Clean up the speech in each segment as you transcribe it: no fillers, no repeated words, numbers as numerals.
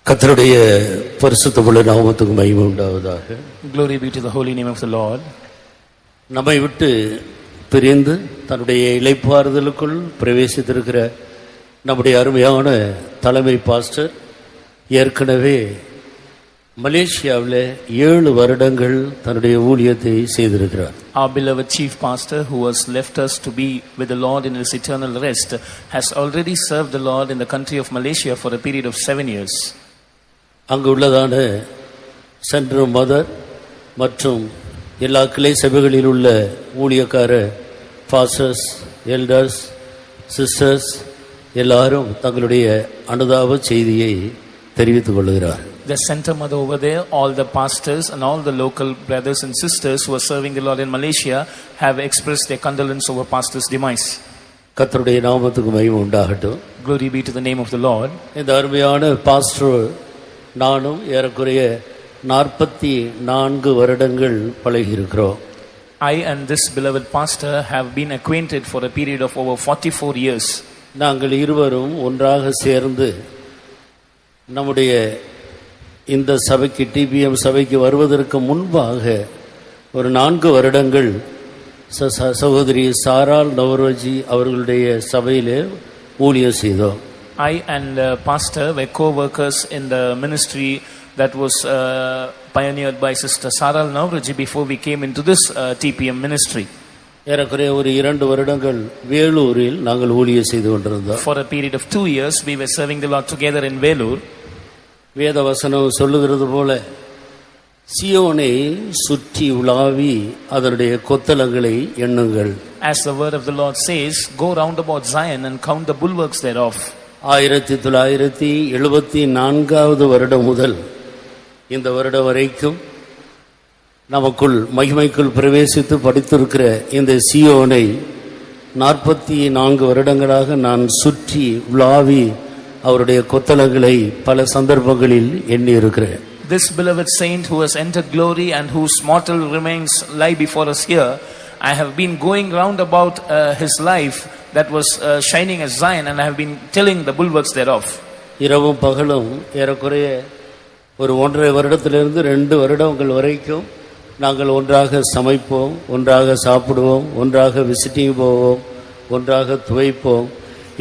கர்த்தருடைய பரிசுத்தமுள்ள நாமத்துக்கு மகிமை உண்டாவதாக. Glory be to the holy name of the Lord. நம்மை விட்டு பிரிந்து தன்னுடைய இளைப்பாறுதலுக்குள் பிரவேசித்திருக்கிற நம்முடைய அருமையான தலைமை பாஸ்டர் ஏற்கனவே மலேசியாவில் 7 வருடங்கள் தன்னுடைய ஊழியத்தை செய்திருக்கிறார். Our beloved chief pastor, who has left us to be with the Lord in his eternal rest, has already served the Lord in the country of Malaysia for a period of 7 years. அங்கு உள்ளதான centre mother மற்றும் எல்லா கிளை சபைகளில் உள்ள ஊழியக்கார pastors, elders, sisters எல்லாரும் தங்களுடைய அனுதாப செய்தியை தெரிவித்துக் கொள்கிறார். The center mother over there, all the pastors and all the local brothers and sisters who are serving the Lord in Malaysia have expressed their condolence over pastor's demise. கர்த்தருடைய நாமத்துக்கு மகிமை உண்டாகட்டும். Glory be to the name of the Lord. இந்த அருமையான pastor நானும் ஏறக்குறைய 44 வருடங்கள் பழகி இருக்கிறோம். I and this beloved pastor have been acquainted for a period of over 44 years. நாங்கள் இருவரும் ஒன்றாக சேர்ந்து நம்முடைய இந்த சபைக்கு, டிபிஎம் சபைக்கு வருவதற்கு முன்பாக ஒரு 4 வருடங்கள் சகோதரி சாரால் நவரோஜி அவர்களுடைய சபையிலே ஊழியம் செய்தோம். I and pastor were co-workers in the ministry that was pioneered by Sister Saral Navroji before we came into this TPM ministry. ஏறக்குறைய ஒரு 2 வருடங்கள் வேலூரில் நாங்கள் ஊழியம் செய்து கொண்டிருந்தோம். For a period of 2 years we were serving the Lord together in Velur. வேத வசனம் சொல்லுகிறது போல சியோனை சுற்றி உலாவி அதனுடைய கொத்தளங்களை எண்ணுங்கள். As the word of the Lord says, go round about Zion and count the bulwarks thereof. 1974 வருடம் முதல் இந்த வருடம் வரைக்கும் நமக்குள் மகிமைக்குள் பிரவேசித்து படித்திருக்கிற இந்த சியோனை 44 வருடங்களாக நான் சுற்றி உலாவி அவருடைய கொத்தளங்களை பல சந்தர்ப்பங்களில் எண்ணி இருக்கிறேன். This beloved saint who has entered glory and whose mortal remains lie before us here, I have been going round about his life that was shining as Zion, and I have been telling the bulwarks thereof. இரவும் பகலும் ஏறக்குறைய ஒரு 1.5 வருடத்திலிருந்து 2 வருடங்கள் வரைக்கும் நாங்கள் ஒன்றாக சமைப்போம், ஒன்றாக சாப்பிடுவோம், ஒன்றாக விசிட்டிங் போவோம், ஒன்றாக துவைப்போம்.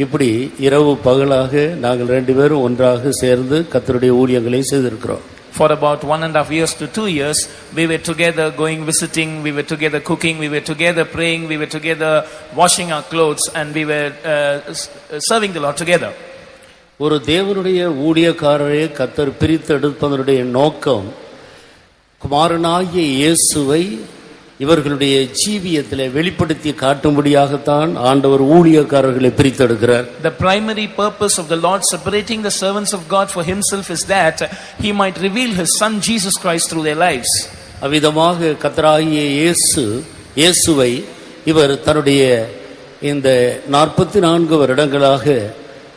இப்படி இரவு பகலாக நாங்கள் 2 பேரும் ஒன்றாக சேர்ந்து கர்த்தருடைய ஊழியங்களை செய்திருக்கிறோம். For about 1.5 years to 2 years, we were together going visiting, we were together cooking, we were together praying, we were together washing our clothes, and we were serving the Lord together. ஒரு தேவனுடைய ஊழியக்காரரை கர்த்தர் பிரித்தெடுப்பதனுடைய நோக்கம் குமாரனாகிய இயேசுவை இவர்களுடைய ஜீவியத்திலே வெளிப்படுத்தி காட்டும்படியாகத்தான் ஆண்டவர் ஊழியக்காரர்களை பிரித்தெடுக்கிறார். The primary purpose of the Lord separating the servants of God for himself is that he might reveal his son Jesus Christ through their lives. அவ்விதமாக கர்த்தராகிய இயேசுவை இவர் தன்னுடைய இந்த 44 வருடங்களாக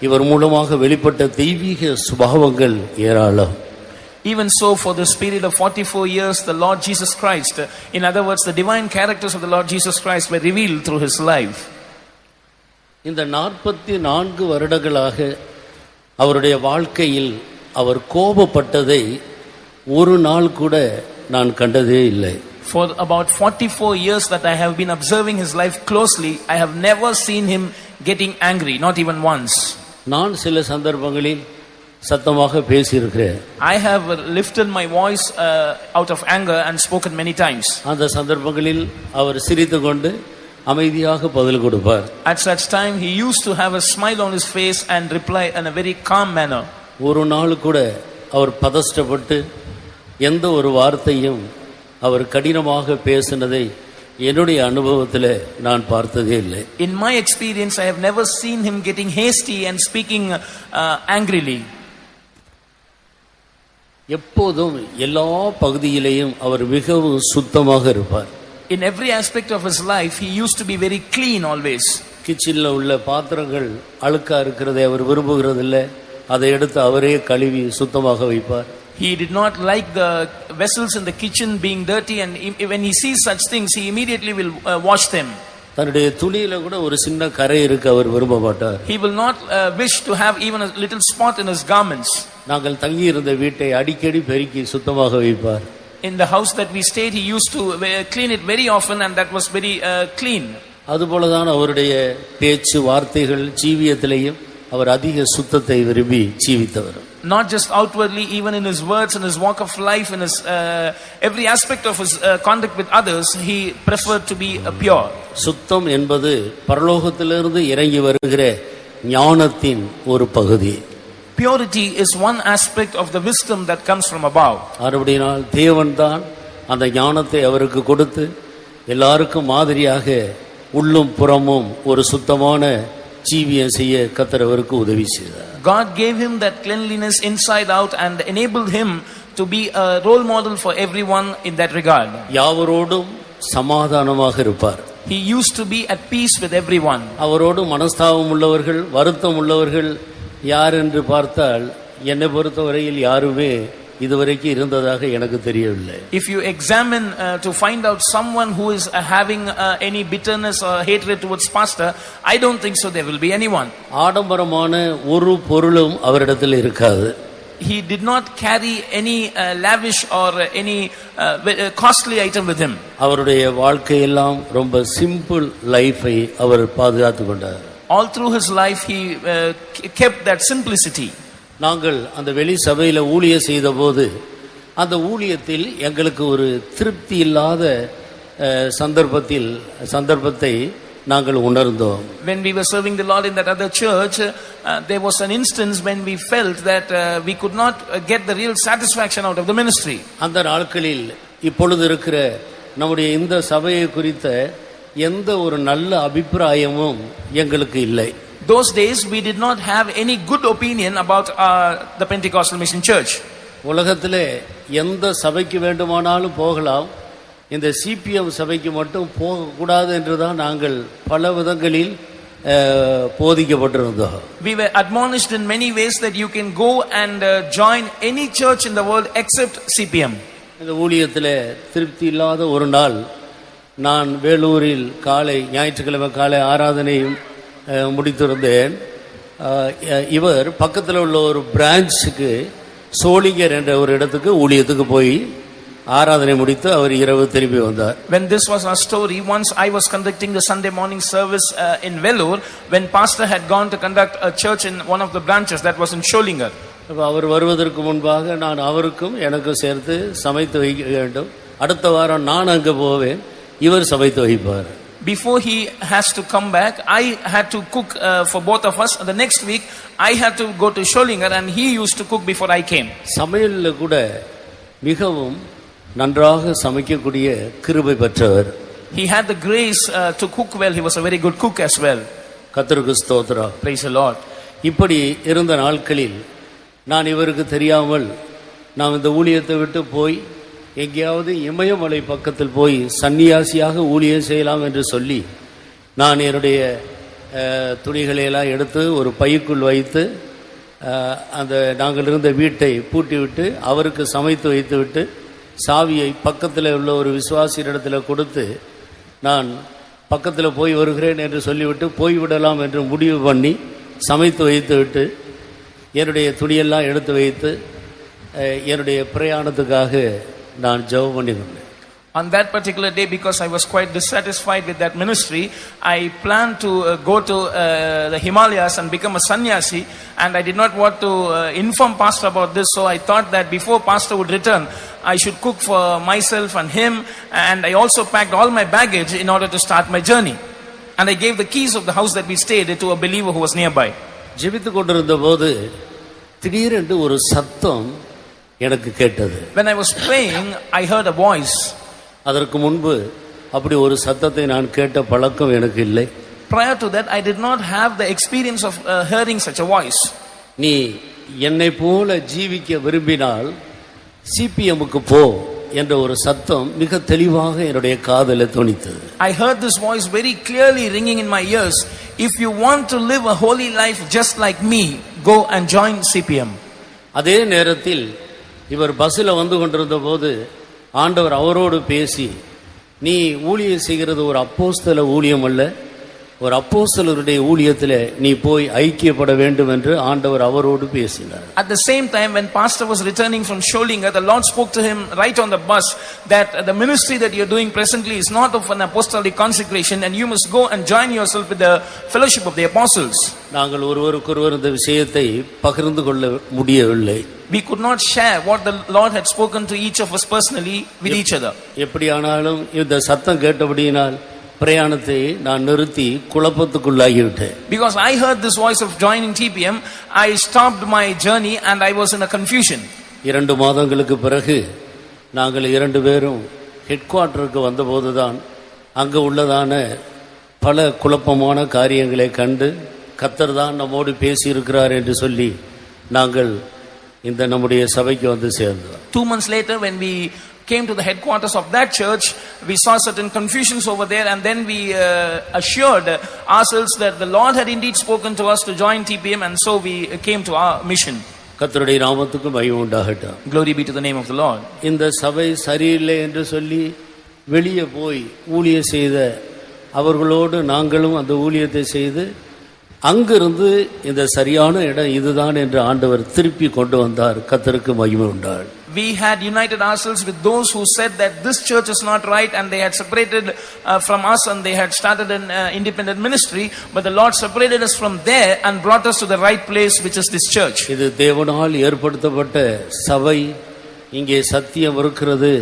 இவர் மூலமாக வெளிப்பட்ட தெய்வீக சுபாவங்கள் ஏராளம். Even so, for this period of 44 years, the Lord Jesus Christ, in other words, the divine characters of the Lord Jesus Christ were revealed through his life. இந்த 44 வருடங்களாக அவருடைய வாழ்க்கையில் அவர் கோபப்பட்டதை ஒரு நாள் கூட நான் கண்டதே இல்லை. For about 44 years that I have been observing his life closely, I have never seen him getting angry, not even once. நான் சில சந்தர்ப்பங்களில் சத்தமாக பேசியிருக்கிறேன். I have lifted my voice out of anger and spoken many times. அந்த சந்தர்ப்பங்களில் அவர் சிரித்துக்கொண்டு அமைதியாக பதில் கொடுப்பார். At such time he used to have a smile on his face and reply in a very calm manner. ஒரு நாள் கூட அவர் பதஷ்டப்பட்டு எந்த ஒரு வார்த்தையும் அவர் கடினமாக பேசினதை என்னுடைய அனுபவத்தில் நான் பார்த்ததே இல்லை. In my experience, I have never seen him getting hasty and speaking angrily. எப்போதும் எல்லா பகுதியிலேயும் அவர் மிகவும் சுத்தமாக இருப்பார். In every aspect of his life, he used to be very clean always. கிச்சன்ல உள்ள பாத்திரங்கள் அழுக்கா இருக்கிறதை அவர் விரும்புகிறதில்லை. அதை எடுத்து அவரே கழுவி சுத்தமாக வைப்பார். He did not like the vessels in the kitchen being dirty, and when he sees such things, he immediately will wash them. தன்னுடைய துணியில கூட ஒரு சின்ன கரை இருக்கு அவர் விரும்ப மாட்டார். He will not wish to have even a little spot in his garments. நாங்கள் தங்கி இருந்த வீட்டை அடிக்கடி பெருக்கி சுத்தமாக வைப்பார். In the house that we stayed, he used to clean it very often, and that was very clean. அதுபோலதான் அவருடைய பேச்சு வார்த்தைகள் ஜீவியத்திலேயும் அவர் அதிக சுத்தத்தை விரும்பி ஜீவித்தவர். Not just outwardly, even in his words, in his walk of life, in his every aspect of his conduct with others, he preferred to be pure. சுத்தம் என்பது பரலோகத்திலிருந்து இறங்கி வருகிற ஞானத்தின் ஒரு பகுதி. Purity is one aspect of the wisdom that comes from above. அப்படினால் தேவன் தான் அந்த ஞானத்தை அவருக்கு கொடுத்து எல்லாருக்கும் மாதிரியாக உள்ளும் புறமும் ஒரு சுத்தமான ஜீவியம் செய்ய கர்த்தர் அவருக்கு உதவி செய்தார். God gave him that cleanliness inside out and enabled him to be a role model for everyone in that regard. யாவரோடும் சமாதானமாக இருப்பார். He used to be at peace with everyone. அவரோடு மனஸ்தாபம் உள்ளவர்கள் வருத்தம் உள்ளவர்கள் யார் என்று பார்த்தால் என்னை பொறுத்தவரையில் யாருமே இதுவரைக்கும் இருந்ததாக எனக்கு தெரியவில்லை. If you examine to find out someone who is having any bitterness or hatred towards pastor, I don't think so there will be anyone. ஆடம்பரமான ஒரு பொருளும் அவரிடத்தில் இருக்காது. He did not carry any lavish or any costly item with him. அவருடைய வாழ்க்கையெல்லாம் ரொம்ப simple லைஃபை அவர் பாதுகாத்து கொண்டார். All through his life he kept that simplicity. நாங்கள் அந்த வெளி சபையில ஊழியம் செய்த போது அந்த ஊழியத்தில் எங்களுக்கு ஒரு திருப்தி இல்லாத சந்தர்ப்பத்தை நாங்கள் உணர்ந்தோம். When we were serving the Lord in that other church, there was an instance when we felt that we could not get the real satisfaction out of the ministry. அந்த நாட்களில் இப்பொழுது இருக்கிற நம்முடைய இந்த சபையை குறித்த எந்த ஒரு நல்ல அபிப்பிராயமும் எங்களுக்கு இல்லை. Those days we did not have any good opinion about the Pentecostal Mission Church. உலகத்திலே எந்த சபைக்கு வேண்டுமானாலும் போகலாம், இந்த சிபிஎம் சபைக்கு மட்டும் போகக்கூடாது என்றுதான் நாங்கள் பல விதங்களில் போதிக்கப்பட்டிருந்தோம். We were admonished in many ways that you can go and join any church in the world except CPM. இந்த ஊழியத்திலே திருப்தி இல்லாத ஒரு நாள் நான் வேலூரில் ஞாயிற்றுக்கிழமை காலை ஆராதனையும் முடித்திருந்தேன். இவர் பக்கத்தில் உள்ள ஒரு பிரான்ச்சுக்கு சோளிங்கர் என்ற ஒரு இடத்துக்கு ஊழியத்துக்கு போய் ஆராதனை முடித்து அவர் இரவு திரும்பி வந்தார். When this was our story, once I was conducting the Sunday morning service in Vellore, when pastor had gone to conduct a church in one of the branches that was in Sholingar. அவர் வருவதற்கு முன்பாக நான் அவருக்கும் எனக்கும் சேர்த்து சமைத்து வைக்க வேண்டும். அடுத்த வாரம் நான் அங்கே போவேன், இவர் சமைத்து வைப்பார். Before he has to come back, I had to cook for both of us. The next week I had to go to Sholingar and he used to cook before I came. சமையல்ல கூட மிகவும் நன்றாக சமைக்கக்கூடிய கிருபை பெற்றவர். He had the grace to cook well. He was a very good cook as well. கர்த்தருக்கு ஸ்தோத்திரம். Praise the Lord. இப்படி இருந்த நாட்களில் நான் இவருக்கு தெரியாமல் நாம் இந்த ஊழியத்தை விட்டு போய் எங்கேயாவது இமயமலை பக்கத்தில் போய் சன்னியாசியாக ஊழியம் செய்யலாம் என்று சொல்லி நான் என்னுடைய துணிகளையெல்லாம் எடுத்து ஒரு பைக்குள் வைத்து அந்த நாங்கள் இருந்த வீட்டை பூட்டிவிட்டு அவருக்கு சமைத்து வைத்துவிட்டு சாவியை பக்கத்தில் உள்ள ஒரு விசுவாசியிடத்தில் கொடுத்து நான் பக்கத்தில் போய் வருகிறேன் என்று சொல்லிவிட்டு போய்விடலாம் என்று முடிவு பண்ணி சமைத்து வைத்துவிட்டு என்னுடைய துணியெல்லாம் எடுத்து வைத்து என்னுடைய பிரயாணத்துக்காக நான் ஜெபம் பண்ணி கொண்டேன். On that particular day, because I was quite dissatisfied with that ministry, I planned to go to the Himalayas and become a sannyasi, and I did not want to inform pastor about this, so I thought that before pastor would return, I should cook for myself and him, and I also packed all my baggage in order to start my journey. And I gave the keys of the house that we stayed to a believer who was nearby. ஜெபித்துக் கொண்டிருந்த போது திடீரென்று ஒரு சத்தம் எனக்கு கேட்டது. When I was praying, I heard a voice. அதற்கு முன்பு அப்படி ஒரு சத்தத்தை நான் கேட்ட பழக்கம் எனக்கு இல்லை. Prior to that, I did not have the experience of hearing such a voice. நீ என்னை போல ஜீவிக்க விரும்பினால் சிபிஎம்முக்கு போ என்ற ஒரு சத்தம் மிக தெளிவாக என்னுடைய காதில் தொனித்தது. I heard this voice very clearly ringing in my ears. If you want to live a holy life just like me, go and join CPM. அதே நேரத்தில் இவர் பஸ்ஸில் வந்து கொண்டிருந்த போது ஆண்டவர் அவரோடு பேசி நீ ஊழியம் செய்கிறது ஒரு அப்போஸ்தல ஊழியம் அல்ல, ஒரு அப்போஸ்தலருடைய ஊழியத்தில் நீ போய் ஐக்கியப்பட வேண்டும் என்று ஆண்டவர் அவரோடு பேசினார். At the same time, when pastor was returning from Sholinga, the Lord spoke to him right on the bus that the ministry that you are doing presently is not of an apostolic consecration, and you must go and join yourself with the fellowship of the apostles. நாங்கள் ஒருவருக்கொருவர் இந்த விஷயத்தை பகிர்ந்து கொள்ள முடியவில்லை. We could not share what the Lord had spoken to each of us personally with each other. எப்படியானாலும் இந்த சத்தம் கேட்டபடியினால் பிரயாணத்தை நான் நிறுத்தி குழப்பத்துக்குள்ளாகிவிட்டேன். Because I heard this voice of joining TPM, I stopped my journey and I was in a confusion. 2 மாதங்களுக்கு பிறகு நாங்கள் 2 பேரும் head குவார்ட்டருக்கு வந்தபோதுதான் அங்கு உள்ளதான பல குழப்பமான காரியங்களை கண்டு கர்த்தர் தான் நம்மோடு பேசியிருக்கிறார் என்று சொல்லி நாங்கள் இந்த நம்முடைய சபைக்கு வந்து சேர்ந்தோம். 2 months later, when we came to the headquarters of that church, we saw certain confusions over there, and then we assured ourselves that the Lord had indeed spoken to us to join TPM, and so we came to our mission. கர்த்தருடைய நாமத்துக்கு மகிமை உண்டாகட்டும். Glory be to the name of the Lord. இந்த சபை சரியில்லை என்று சொல்லி வெளியே போய் ஊழியம் செய்த அவர்களோடு நாங்களும் அந்த ஊழியத்தை செய்து அங்கிருந்து இந்த சரியான இடம் இதுதான் என்று ஆண்டவர் திருப்பி கொண்டு வந்தார். கர்த்தருக்கு மகிமை உண்டாகட்டும். We had united ourselves with those who said that this church is not right, and they had separated from us, and they had started an independent ministry, but the Lord separated us from there and brought us to the right place, which is this church. இது தேவனால் ஏற்படுத்தப்பட்ட சபை, இங்கே சத்தியம் இருக்கிறது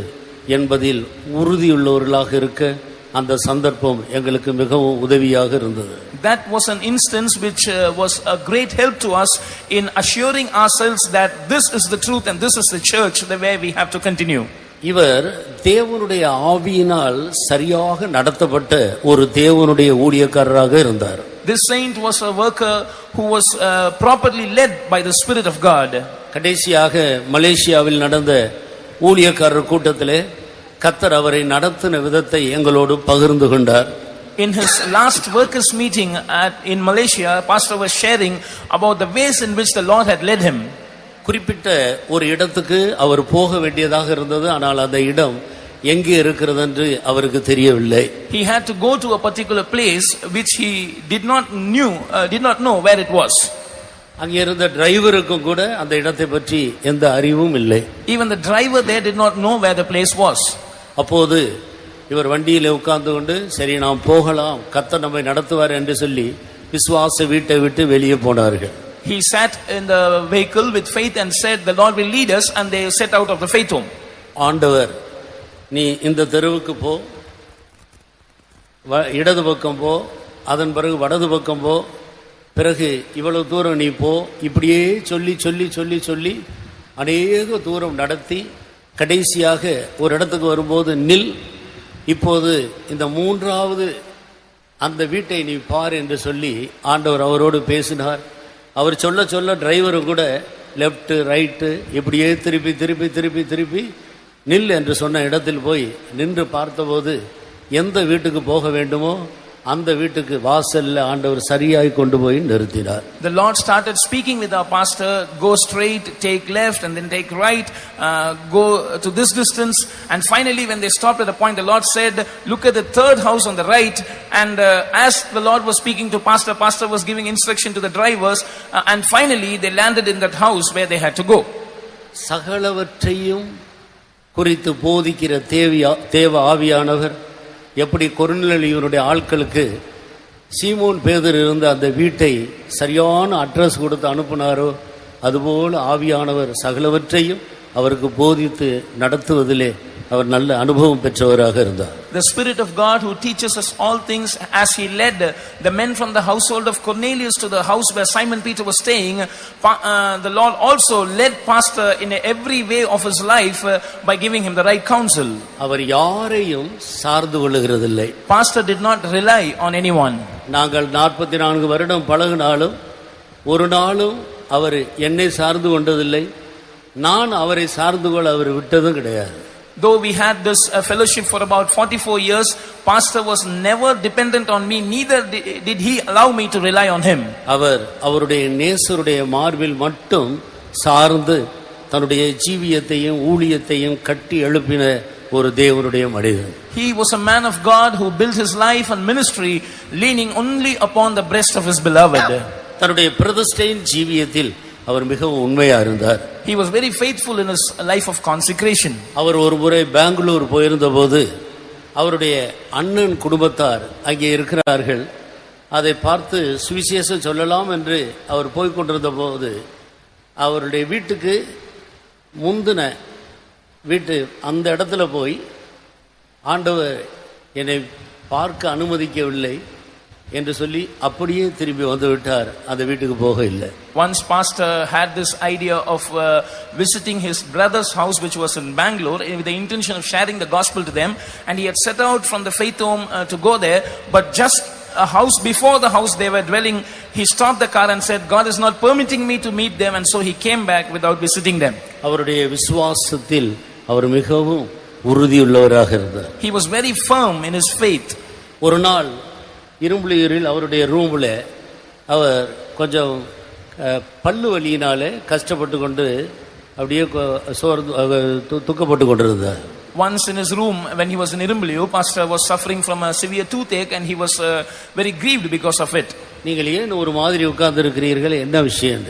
என்பதில் உறுதியுள்ளவர்களாக இருக்க அந்த சந்தர்ப்பம் எங்களுக்கு மிகவும் உதவியாக இருந்தது. That was an instance which was a great help to us in assuring ourselves that this is the truth and this is the church the way we have to continue. இவர் தேவனுடைய ஆவியினால் சரியாக நடத்தப்பட்ட ஒரு தேவனுடைய ஊழியக்காரராக இருந்தார். This saint was a worker who was properly led by the Spirit of God. கடைசியாக மலேசியாவில் நடந்த ஊழியக்காரர் கூட்டத்திலே கர்த்தர் அவரை நடத்தின விதத்தை எங்களோடு பகிர்ந்து கொண்டார். In his last workers meeting in Malaysia, pastor was sharing about the ways in which the Lord had led him. குறிப்பிட்ட ஒரு இடத்துக்கு அவர் போக வேண்டியதாக இருந்தது. ஆனால் அந்த இடம் எங்கே இருக்கிறது என்று அவருக்கு தெரியவில்லை. He had to go to a particular place which he did not know where it was. அங்கே இருந்த டிரைவருக்கும் கூட அந்த இடத்தை பற்றி எந்த அறிவும் இல்லை. Even the driver there did not know where the place was. அப்போது இவர் வண்டியில உட்கார்ந்து கொண்டு சரி நாம் போகலாம், கர்த்தர் நம்மை நடத்துவார் என்று சொல்லி விசுவாச வீட்டை விட்டு வெளியே போனார்கள். He sat in the vehicle with faith and said the Lord will lead us, and they set out of the faith home. ஆண்டவர் நீ இந்த தெருவுக்கு போ, இடது பக்கம் போ, அதன் பிறகு வடது பக்கம் போ, பிறகு இவ்வளவு தூரம் நீ போ, இப்படியே சொல்லி சொல்லி சொல்லி சொல்லி அநேக தூரம் நடத்தி கடைசியாக ஒரு இடத்துக்கு வரும்போது நில், இப்போது இந்த 3வது அந்த வீட்டை நீ பார் என்று சொல்லி ஆண்டவர் அவரோடு பேசினார். அவர் சொல்ல சொல்ல டிரைவரும் கூட லெஃப்ட் ரைட்டு இப்படியே திருப்பி திருப்பி திருப்பி திருப்பி நில் என்று சொன்ன இடத்தில் போய் நின்று பார்த்தபோது எந்த வீட்டுக்கு போக வேண்டுமோ அந்த வீட்டுக்கு வாசல்ல ஆண்டவர் சரியாய் கொண்டு போய் நிறுத்தினார். The Lord started speaking with our pastor, go straight, take left, and then take right, go to this distance, and finally when they stopped at a point, the Lord said, look at the 3rd house on the right. And as the Lord was speaking to pastor was giving instruction to the drivers, and finally they landed in that house where they had to go. சகலவற்றையும் குறித்து போதிக்கிற தேவ ஆவியானவர் எப்படி கொர்நேலியுடைய ஆட்களுக்கு சீமோன் பேதுரு இருந்த அந்த வீட்டை சரியான அட்ரஸ் கொடுத்து அனுப்பினாரோ அதுபோல ஆவியானவர் சகலவற்றையும் அவருக்கு போதித்து நடத்துவதிலே அவர் நல்ல அனுபவம் பெற்றவராக இருந்தார். The Spirit of God who teaches us all things, as he led the men from the household of Cornelius to the house where Simon Peter was staying, the Lord also led pastor in every way of his life by giving him the right counsel. அவர் யாரையும் சார்ந்து கொள்ளுகிறதில்லை. Pastor did not rely on anyone. நாங்கள் 44 வருடம் பழகினாலும் ஒரு நாளும் அவர் என்னை சார்ந்து கொண்டதில்லை, நான் அவரை சார்ந்து கொள்ள அவர் விட்டதும் கிடையாது. Though we had this fellowship for about 44 years, pastor was never dependent on me, neither did he allow me to rely on him. அவருடைய நேசருடைய மார்பில் மட்டும் சார்ந்து தன்னுடைய ஜீவியத்தையும் ஊழியத்தையும் கட்டி எழுப்பின ஒரு தேவனுடைய மனிதன். He was a man of God who built his life and ministry leaning only upon the breast of his beloved. தன்னுடைய பிரதிஷ்டையின் ஜீவியத்தில் அவர் மிகவும் உண்மையா இருந்தார். He was very faithful in his life of consecration. அவர் ஒரு முறை பெங்களூர் போயிருந்த போது அவருடைய அண்ணன் குடும்பத்தார் அங்கே இருக்கிறார்கள். அதை பார்த்து சுவிசேஷம் சொல்லலாம் என்று அவர் போய் கொண்டிருந்த போது அவருடைய வீட்டுக்கு முந்தின வீட்டு அந்த இடத்துல போய் ஆண்டவர் என்னை பார்க்க அனுமதிக்கவில்லை என்று சொல்லி அப்படியே திரும்பி வந்து விட்டார். அந்த வீட்டுக்கு போக இல்லை. Once pastor had this idea of visiting his brother's house which was in Bangalore with the intention of sharing the gospel to them, and he had set out from the faith home to go there, but just a house before the house they were dwelling, he stopped the car and said, God is not permitting me to meet them, and so he came back without visiting them. அவருடைய விசுவாசத்தில் அவர் மிகவும் உறுதியுள்ளவராக இருந்தார். He was very firm in his faith. ஒரு நாள் இரும்புலியூரில் அவருடைய ரூம்ல அவர் கொஞ்சம் பல்லு வலியினாலே கஷ்டப்பட்டு கொண்டு அப்படியே துக்கப்பட்டு கொண்டிருந்தார். Once in his room when he was in Irumbliyu, pastor was suffering from a severe toothache and he was very grieved because of it. நீங்கள் ஏன் ஒரு மாதிரி உட்கார்ந்து இருக்கிறீர்கள், என்ன விஷயம்?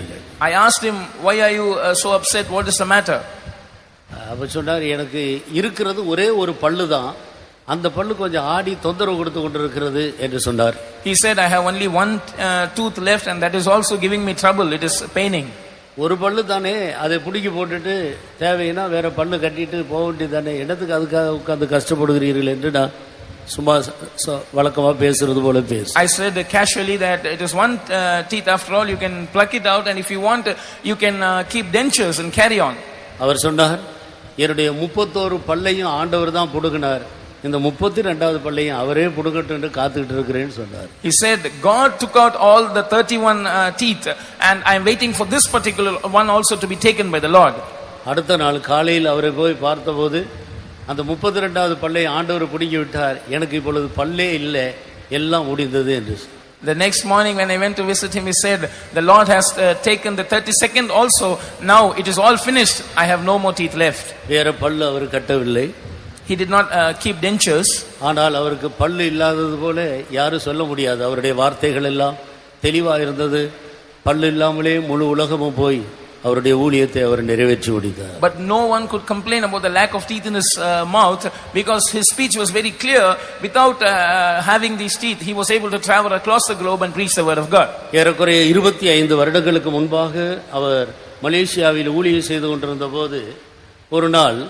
I asked him, why are you so upset, what is the matter? அப்ப சொன்னார், எனக்கு இருக்கிறது ஒரே ஒரு பல்லு தான், அந்த பல்லு கொஞ்சம் ஆடி தொந்தரவு கொடுத்து கொண்டிருக்கிறது என்று சொன்னார். He said, I have only one tooth left and that is also giving me trouble, it is paining. ஒரு பல்லு தானே, அதை புடுங்கி போட்டுட்டு தேவைன்னா வேற பல்லு கட்டிட்டு போக வேண்டியது தானே, இடத்துக்கு அதுக்காக உட்கார்ந்து கஷ்டப்படுகிறீர்கள் என்று நான் சும்மா வழக்கமா பேசுறது போல பேசு. I said casually that it is one teeth after all, you can pluck it out and if you want you can keep dentures and carry on. அவர் சொன்னார், என்னுடைய 31 பல்லையும் ஆண்டவர் தான் புடுங்கினார், இந்த 32வது பல்லையும் அவரே புடுங்கட்டும் என்று காத்துக்கிட்டு இருக்கிறேன்னு சொன்னார். He said God took out all the 31 teeth and I am waiting for this particular one also to be taken by the Lord. அடுத்த நாள் காலையில் அவரை போய் பார்த்தபோது அந்த 32வது பல்லை ஆண்டவர் புடுங்கி விட்டார், எனக்கு இப்பொழுது பல்லே இல்லை, எல்லாம் முடிந்தது என்று. The next morning when I went to visit him, he said, the Lord has taken the 32nd also, now it is all finished, I have no more teeth left. வேற பல்லு அவர் கட்டவில்லை. He did not keep dentures. ஆனால் அவருக்கு பல்லு இல்லாதது போல யாரும் சொல்ல முடியாது. அவருடைய வார்த்தைகள் எல்லாம் தெளிவா இருந்தது. பல்லு இல்லாமலே முழு உலகமும் போய் அவருடைய ஊழியத்தை அவர் நிறைவேற்றி முடித்தார். But no one could complain about the lack of teeth in his mouth because his speech was very clear. Without having these teeth, he was able to travel across the globe and preach the word of God. ஏறக்குறைய 25 வருடங்களுக்கு முன்பாக அவர் மலேசியாவில் ஊழியம் செய்து கொண்டிருந்த போது ஒரு நாள்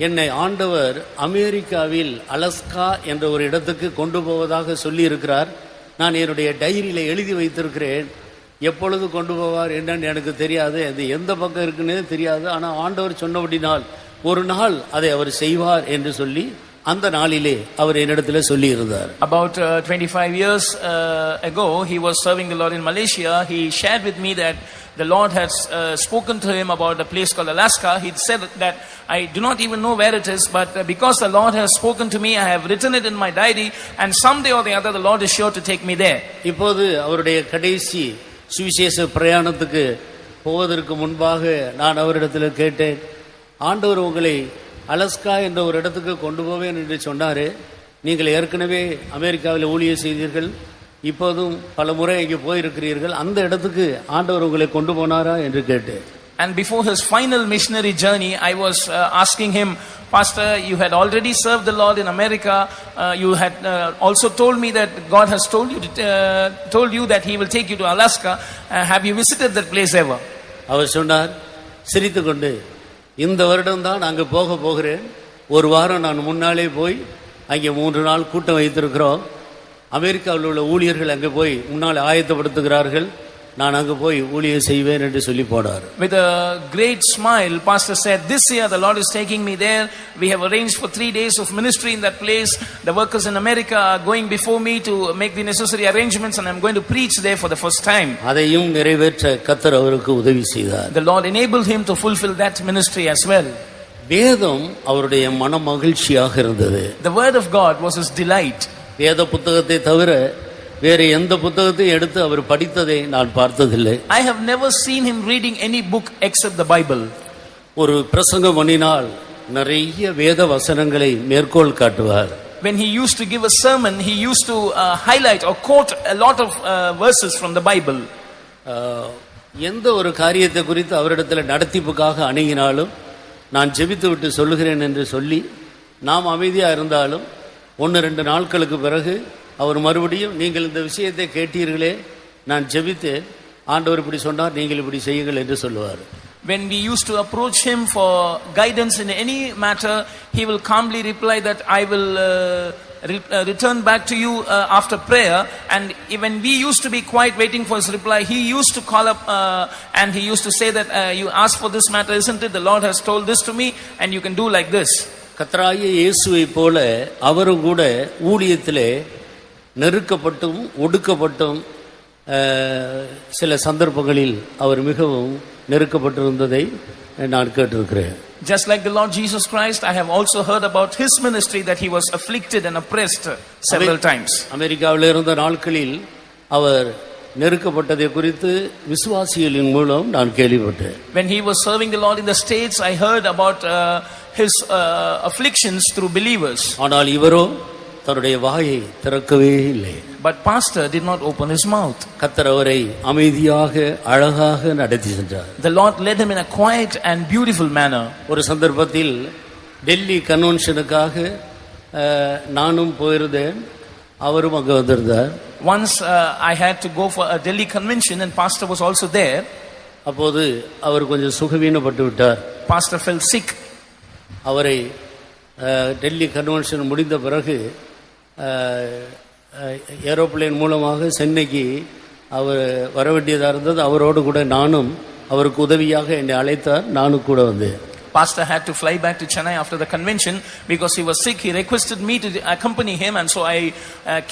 என்னை ஆண்டவர் அமெரிக்காவில் அலஸ்கா என்ற ஒரு இடத்துக்கு கொண்டு போவதாக சொல்லி இருக்கிறார். நான் என்னுடைய டைரியில எழுதி வைத்திருக்கிறேன். எப்பொழுது கொண்டு போவார் என்னன்னு எனக்கு தெரியாது, அது எந்த பக்கம் இருக்குன்னு தெரியாது. ஆனால் ஆண்டவர் சொன்னபடினால் ஒரு நாள் அதை அவர் செய்வார் என்று சொல்லி அந்த நாளிலே அவர் என்னிடத்தில் சொல்லி இருந்தார். About 25 years ago, he was serving the Lord in Malaysia. He shared with me that the Lord has spoken to him about a place called Alaska. He said that I do not even know where it is, but because the Lord has spoken to me, I have written it in my diary, and someday or the other the Lord is sure to take me there. இப்போது அவருடைய கடைசி சுவிசேஷ பிரயாணத்துக்கு போவதற்கு முன்பாக நான் அவரிடத்தில் கேட்டேன், ஆண்டவர் உங்களை அலஸ்கா என்ற ஒரு இடத்துக்கு கொண்டு போவேன் என்று சொன்னாரே, நீங்கள் ஏற்கனவே அமெரிக்காவில் ஊழியம் செய்தீர்கள், இப்போதும் பல முறை இங்கே போயிருக்கிறீர்கள், அந்த இடத்துக்கு ஆண்டவர் உங்களை கொண்டு போனாரா என்று கேட்டேன். And before his final missionary journey, I was asking him, Pastor, you had already served the Lord in America. You had also told me that God has told you that He will take you to Alaska. Have you visited that place ever? அவர் சொன்னார் சிரித்துக்கொண்டு, இந்த வருடம் தான் அங்கே போகிறேன். ஒரு வாரம் நான் முன்னாலே போய் அங்கே 3 நாள் கூட்டம் வைத்திருக்கிறோம். அமெரிக்காவில் உள்ள ஊழியர்கள் அங்கே போய் முன்னால் ஆயத்தப்படுத்துகிறார்கள், நான் அங்கே போய் ஊழியம் செய்வேன் என்று சொல்லி போனார். With a great smile, pastor said, this year the Lord is taking me there. We have arranged for 3 days of ministry in that place. The workers in America are going before me to make the necessary arrangements and I'm going to preach there for the first time. அதையும் நிறைவேற்ற கர்த்தர் அவருக்கு உதவி செய்தார். The Lord enabled him to fulfill that ministry as well. வேதம் அவருடைய மன மகிழ்ச்சியாக இருந்தது. The word of God was his delight. வேத புத்தகத்தை தவிர வேறு எந்த புத்தகத்தையும் எடுத்து அவர் படித்ததை நான் பார்த்ததில்லை. I have never seen him reading any book except the Bible. ஒரு பிரசங்கம் பண்ணினால் நிறைய வேத வசனங்களை மேற்கோள் காட்டுவார். When he used to give a sermon, he used to highlight or quote a lot of verses from the Bible. எந்த ஒரு காரியத்தை குறித்து அவரிடத்தில் நடத்திப்புக்காக அணுகினாலும் நான் ஜெபித்து விட்டு சொல்லுகிறேன் என்று சொல்லி நாம் அமைதியாக இருந்தாலும் 1-2 நாட்களுக்கு பிறகு அவர் மறுபடியும் நீங்கள் இந்த விஷயத்தை கேட்டீர்களே, நான் ஜெபித்தேன், ஆண்டவர் இப்படி சொன்னார், நீங்கள் இப்படி செய்யுங்கள் என்று சொல்லுவார். When we used to approach him for guidance in any matter, he will calmly reply that I will return back to you after prayer. And when we used to be quiet waiting for his reply, he used to call up and he used to say that you asked for this matter, isn't it? The Lord has told this to me and you can do like this. கர்த்தராகிய இயேசுவை போல அவரும் கூட ஊழியத்திலே நெருக்கப்பட்டும் ஒடுக்கப்பட்டும் சில சந்தர்ப்பங்களில் அவர் மிகவும் நெருக்கப்பட்டிருந்ததை நான் கேட்டிருக்கிறேன். Just like the Lord Jesus Christ, I have also heard about his ministry that he was afflicted and oppressed several times. அமெரிக்காவில் இருந்த நாட்களில் அவர் நெருக்கப்பட்டதை குறித்து விசுவாசிகளின் மூலம் நான் கேள்விப்பட்டேன். When he was serving the Lord in the States, I heard about his afflictions through believers. ஆனால் இவரோ தன்னுடைய வாயை திறக்கவே இல்லை. But pastor did not open his mouth. கர்த்தர் அவரை அமைதியாக அழகாக நடத்தி சென்றார். The Lord led him in a quiet and beautiful manner. ஒரு சந்தர்ப்பத்தில் டெல்லி கன்வென்ஷனுக்காக நானும் போயிருந்தேன், அவரும் அங்கே வந்திருந்தார். Once I had to go for a Delhi convention and pastor was also there. அப்போது அவர் கொஞ்சம் சுகவீனப்பட்டு விட்டார். Pastor fell sick. அவரை டெல்லி கன்வென்ஷன் முடிந்த பிறகு ஏரோப்ளேன் மூலமாக சென்னைக்கு அவர் வர வேண்டியதாக இருந்தது. அவரோடு கூட நானும் அவருக்கு உதவியாக என்னை அழைத்தார், நானும் கூட வந்தேன். Pastor had to fly back to Chennai after the convention because he was sick. He requested me to accompany him and so I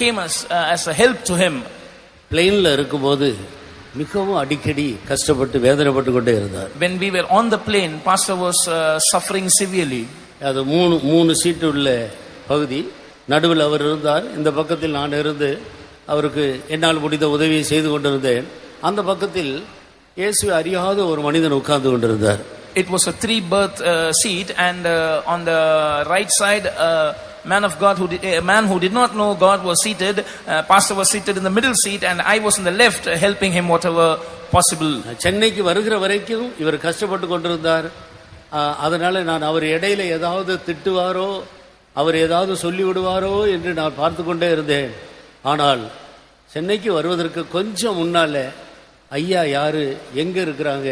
came as a help to him. பிளேன்ல இருக்கும்போது மிகவும் அடிக்கடி கஷ்டப்பட்டு வேதனைப்பட்டு கொண்டே இருந்தார். When we were on the plane, pastor was suffering severely. அது மூணு சீட்டு உள்ள பகுதி, நடுவில் அவர் இருந்தார், இந்த பக்கத்தில் நான் இருந்து அவருக்கு என்னால் முடிந்த உதவியை செய்து கொண்டிருந்தேன். அந்த பக்கத்தில் இயேசுவை அறியாத ஒரு மனிதன் உட்கார்ந்து கொண்டிருந்தார். It was a 3-berth seat and on the right side a man who did not know God was seated. Pastor was seated in the middle seat and I was in the left helping him whatever possible. சென்னைக்கு வருகிற வரைக்கும் இவர் கஷ்டப்பட்டு கொண்டிருந்தார். அதனால நான் அவர் இடையில ஏதாவது திட்டுவாரோ, அவர் ஏதாவது சொல்லி விடுவாரோ என்று நான் பார்த்து கொண்டே இருந்தேன். ஆனால் சென்னைக்கு வருவதற்கு கொஞ்சம் முன்னால ஐயா யாரு, எங்க இருக்கிறாங்க,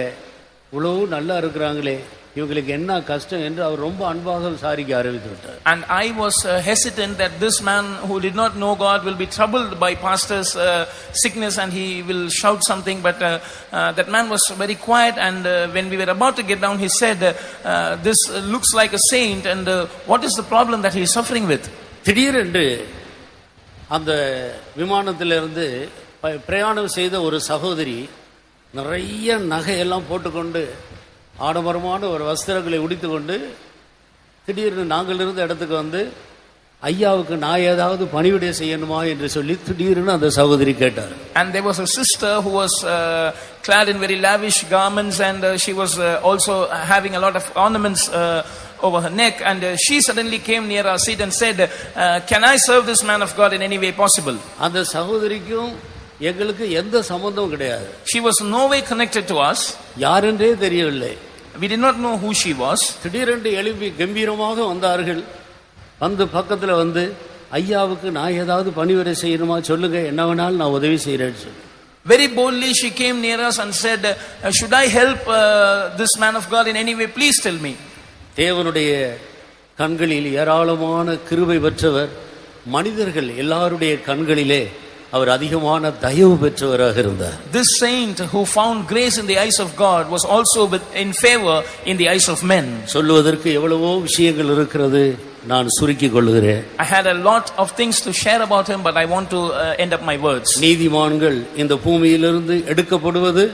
இவ்வளவு நல்லா இருக்கிறாங்களே, இவங்களுக்கு என்ன கஷ்டம் என்று அவர் ரொம்ப அன்பாக விசாரிக்க ஆரம்பித்து விட்டார். And I was hesitant that this man who did not know God will be troubled by pastor's sickness and he will shout something, but that man was very quiet and when we were about to get down he said this looks like a saint and what is the problem that he is suffering with. திடீரென்று அந்த விமானத்திலிருந்து பிரயாணம் செய்த ஒரு சகோதரி நிறைய நகையெல்லாம் போட்டுக்கொண்டு ஆடம்பரமான ஒரு வஸ்திரங்களை உடுத்தி கொண்டு திடீர்னு நாங்கள் இருந்த இடத்துக்கு வந்து ஐயாவுக்கு நான் ஏதாவது பணிவிடை செய்யணுமா என்று சொல்லி திடீர்னு அந்த சகோதரி கேட்டார். And there was a sister who was clad in very lavish garments and she was also having a lot of ornaments over her neck and she suddenly came near our seat and said can I serve this man of God in any way possible. அந்த சகோதரிக்கும் எங்களுக்கு எந்த சம்பந்தமும் கிடையாது. She was no way connected to us. யாரென்றே தெரியவில்லை. We did not know who she was. திடீரென்று எழுப்பி கம்பீரமாக வந்தார்கள். வந்து பக்கத்துல வந்து ஐயாவுக்கு நான் ஏதாவது பணிவிடை செய்யணுமா சொல்லுங்க, என்ன வேணாலும் நான் உதவி செய்யறேன்னு சொல்லி very boldly she came near us and said should I help this man of God in any way, please tell me. தேவனுடைய கண்களில் ஏராளமான கிருபை பெற்றவர், மனிதர்கள் எல்லாருடைய கண்களிலே அவர் அதிகமான தயவு பெற்றவராக இருந்தார். This saint who found grace in the eyes of God was also in favor in the eyes of men. சொல்லுவதற்கு எவ்வளவோ விஷயங்கள் இருக்கிறது, நான் சுருக்கிக் கொள்கிறேன். I had a lot of things to share about him but I want to end up my words. நீதிமான்கள் இந்த பூமியிலிருந்து எடுக்கப்படுவது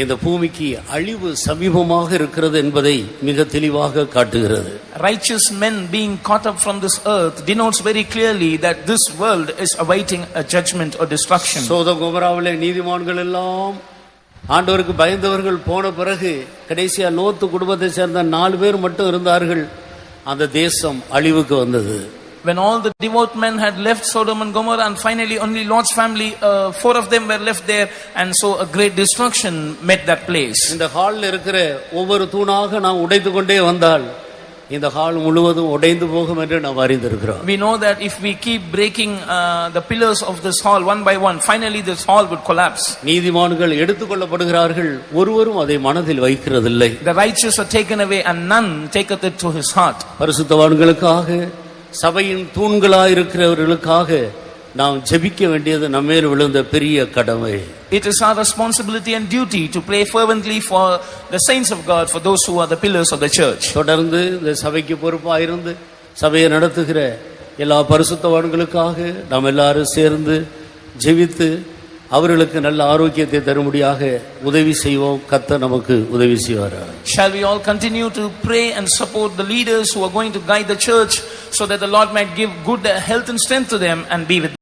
இந்த பூமிக்கு அழிவு சமீபமாக இருக்கிறது என்பதை மிக தெளிவாக காட்டுகிறது. Righteous men being caught up from this earth denotes very clearly that this world is awaiting a judgment or destruction. Sodom கொமோராவிலே நீதிமான்கள் எல்லாம் ஆண்டவருக்கு பயந்தவர்கள் போன பிறகு கடைசியா லோத்து குடும்பத்தை சேர்ந்த 4 பேர் மட்டும் இருந்தார்கள். அந்த தேசம் அழிவுக்கு வந்தது. When all the devout men had left Sodom and Gomorrah, and finally only Lot's family, 4 of them were left there, and so a great destruction met that place. இந்த ஹால்ல இருக்கிற ஒவ்வொரு தூணாக நாம் உடைத்து கொண்டே வந்தால் இந்த ஹால் முழுவதும் உடைந்து போகும் என்று நாம் அறிந்திருக்கிறோம். We know that if we keep breaking the pillars of this hall one by one, finally this hall would collapse. நீதிமான்கள் எடுத்துக்கொள்ளப்படுகிறார்கள், ஒருவரும் அதை மனதில் வைக்கிறதில்லை. The righteous are taken away, and none taketh it to his heart. பரிசுத்தவான்களுக்காக, சபையின் தூண்களாயிருக்கிறவர்களுக்காக நாம் ஜெபிக்க வேண்டியது நம்மேல் விழுந்த பெரிய கடமை. It is our responsibility and duty to pray fervently for the saints of God, for those who are the pillars of the church. தொடர்ந்து இந்த சபைக்கு பொறுப்பாக இருந்து சபையை நடத்துகிற எல்லா பரிசுத்தவான்களுக்காக நாம் எல்லாரும் சேர்ந்து ஜெபித்து அவர்களுக்கு நல்ல ஆரோக்கியத்தை தரும்படியாக உதவி செய்வோம். கர்த்தர் நமக்கு உதவி செய்வாராக. Shall we all continue to pray and support the leaders who are going to guide the church, so that the Lord might give good health and strength to them and be with them?